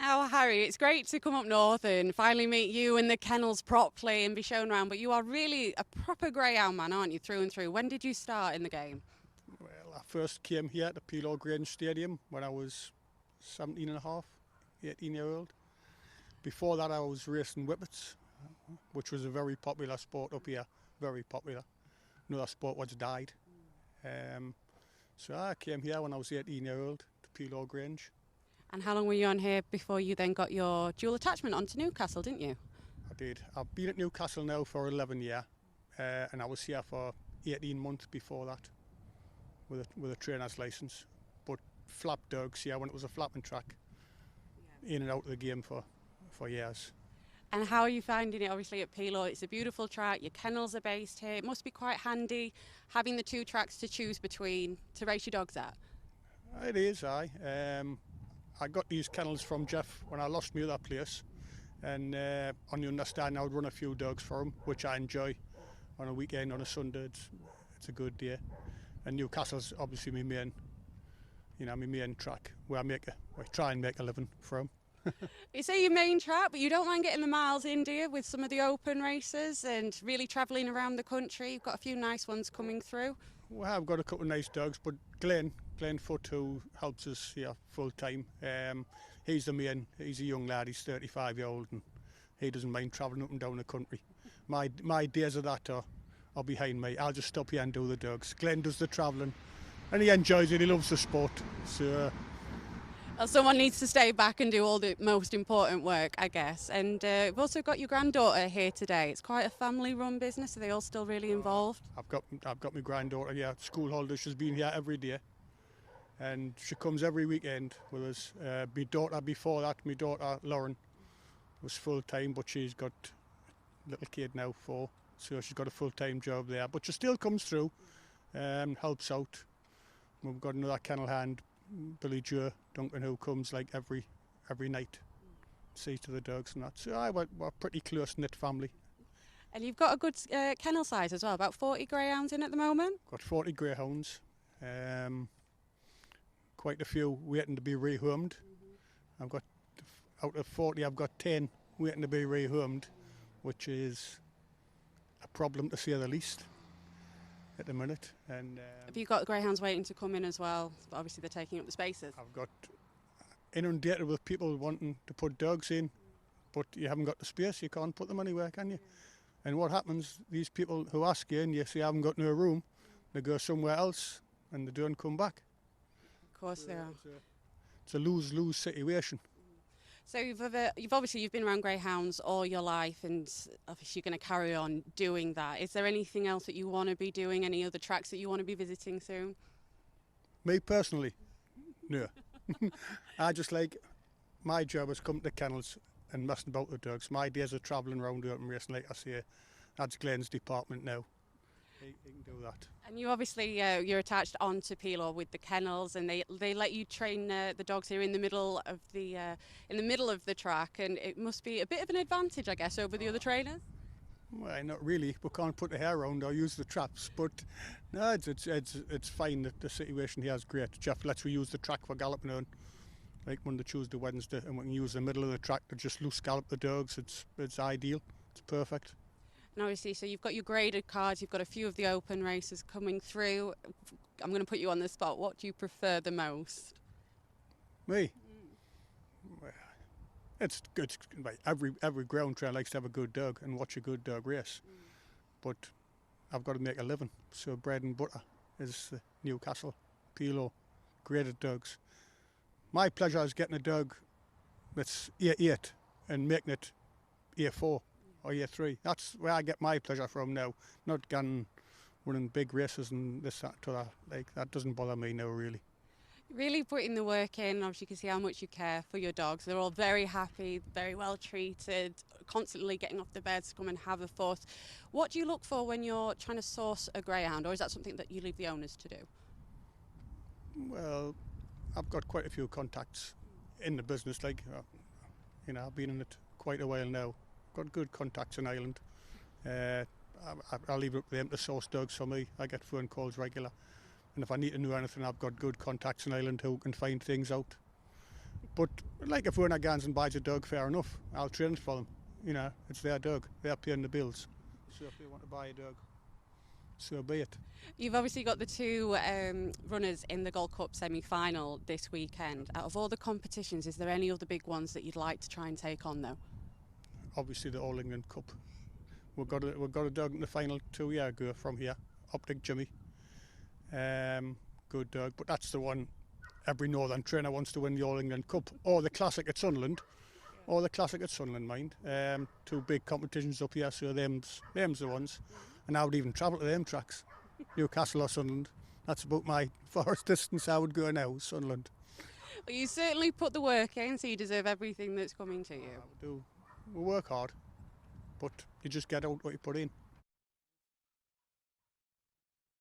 Oh, Harry, it's great to come up north and finally meet you in the kennels properly and be shown around. But you are really a proper greyhound man, aren't you, through and through? When did you start in the game? Well, I first came here to Pelo Grange Stadium when I was 17 and a half, 18-year old. Before that I was racing whippets, which was a very popular sport up here, very popular. Another sport was died. So I came here when I was 18-year old to Pelo Grange. And how long were you on here before you then got your dual attachment onto Newcastle, didn't you? I did. I've been at Newcastle now for 11 years, and I was here for 18 months before that with a trainer's licence. But flap dogs, yeah, when it was a flapping track, in and out of the game for years. And how are you finding it? Obviously at Pelo, it's a beautiful track, your kennels are based here. It must be quite handy having the two tracks to choose between to race your dogs at. It is, aye. I got these kennels from Jeff when I lost my other place, and on the understanding I would run a few dogs for him, which I enjoy on a weekend, on a Sunday. It's a good day. And Newcastle's obviously my main track where I try and make a living from. You say your main track, but you don't mind getting the miles in, do you, with some of the open races and really travelling around the country? You've got a few nice ones coming through. Well, I've got a couple of nice dogs, but Glenn Foot, who helps us here full time, he's a young lad, he's 35-year-old, and he doesn't mind travelling up and down the country. My days of that are behind me. I'll just stop here and do the dogs. Glenn does the travelling, and he enjoys it, he loves the sport. So Well, someone needs to stay back and do all the most important work, I guess. And we've also got your granddaughter here today. It's quite a family-run business. Are they all still really involved? I've got my granddaughter here at school holidays. She's been here every day, and she comes every weekend with us. My daughter before that, my daughter Lauren, was full time, but she's got a little kid now, 4, so she's got a full-time job there. But she still comes through, helps out. We've got another kennel hand, Billy Joe Duncan, who comes like every night, see to the dogs and that. So we're a pretty close-knit family. And you've got a good kennel size as well, about 40 greyhounds in at the moment? Got 40 greyhounds, quite a few waiting to be rehomed. I've got, out of 40, I've got 10 waiting to be rehomed, which is a problem to say the least at the minute. And Have you got greyhounds waiting to come in as well? Obviously they're taking up the spaces. I've got inundated with people wanting to put dogs in, but you haven't got the space, you can't put them anywhere, can you? And what happens, these people who ask you and you say I haven't got no room, they go somewhere else and they don't come back. Of course they are. It's a lose-lose situation. So you've been around greyhounds all your life, and obviously you're going to carry on doing that. Is there anything else that you want to be doing? Any other tracks that you want to be visiting soon? Me personally, no. I just like, my job is come to the kennels and messing about the dogs. My days of travelling around Europe and racing, like I say, that's Glenn's department now. He can do that. And you obviously you're attached onto Pelo with the kennels, and they let you train the dogs here in the middle of the track, and it must be a bit of an advantage, I guess, over the other trainers. Well, not really. We can't put the hair around or use the traps, but no, it's fine. The situation here is great. Jeff lets we use the track for galloping on, like Monday, Tuesday, Wednesday, and we can use the middle of the track to just loose gallop the dogs. It's ideal. It's perfect. And obviously, so you've got your graded cards, you've got a few of the open races coming through. I'm going to put you on the spot. What do you prefer the most? Me? Well, it's good. Every ground trainer likes to have a good dog and watch a good dog race. But I've got to make a living, so bread and butter is the Newcastle, Pelo, graded dogs. My pleasure is getting a dog that's year 8 and making it year 4. Or year 3. That's where I get my pleasure from now. Not running big races and this, that, to that. Like, that doesn't bother me now, really. Really putting the work in. Obviously, you can see how much you care for your dogs. They're all very happy, very well treated, constantly getting off the beds to come and have a fuss. What do you look for when you're trying to source a greyhound, or is that something that you leave the owners to do? Well, I've got quite a few contacts in the business. Like, I've been in it quite a while now. Got good contacts in Ireland. I'll leave it up to them to source dogs for me. I get phone calls regular, and if I need to know anything, I've got good contacts in Ireland who can find things out. But like if Werner Gansen buys a dog, fair enough. I'll train it for them. You know, it's their dog. They're paying the bills. So if they want to buy a dog, so be it. You've obviously got the two runners in the Gold Cup semi-final this weekend. Out of all the competitions, is there any other big ones that you'd like to try and take on though? Obviously the All England Cup. We've got a dog in the final 2 years ago from here, Optic Jimmy. Good dog, but that's the one every Northern trainer wants to win the All England Cup or the Classic at Sunderland. Or the Classic at Sunderland, mind. Two big competitions up here, so them's the ones. And I would even travel to them tracks, Newcastle or Sunderland. That's about my farthest distance I would go now, Sunderland. Well, you certainly put the work in, so you deserve everything that's coming to you. We work hard, but you just get out what you put in.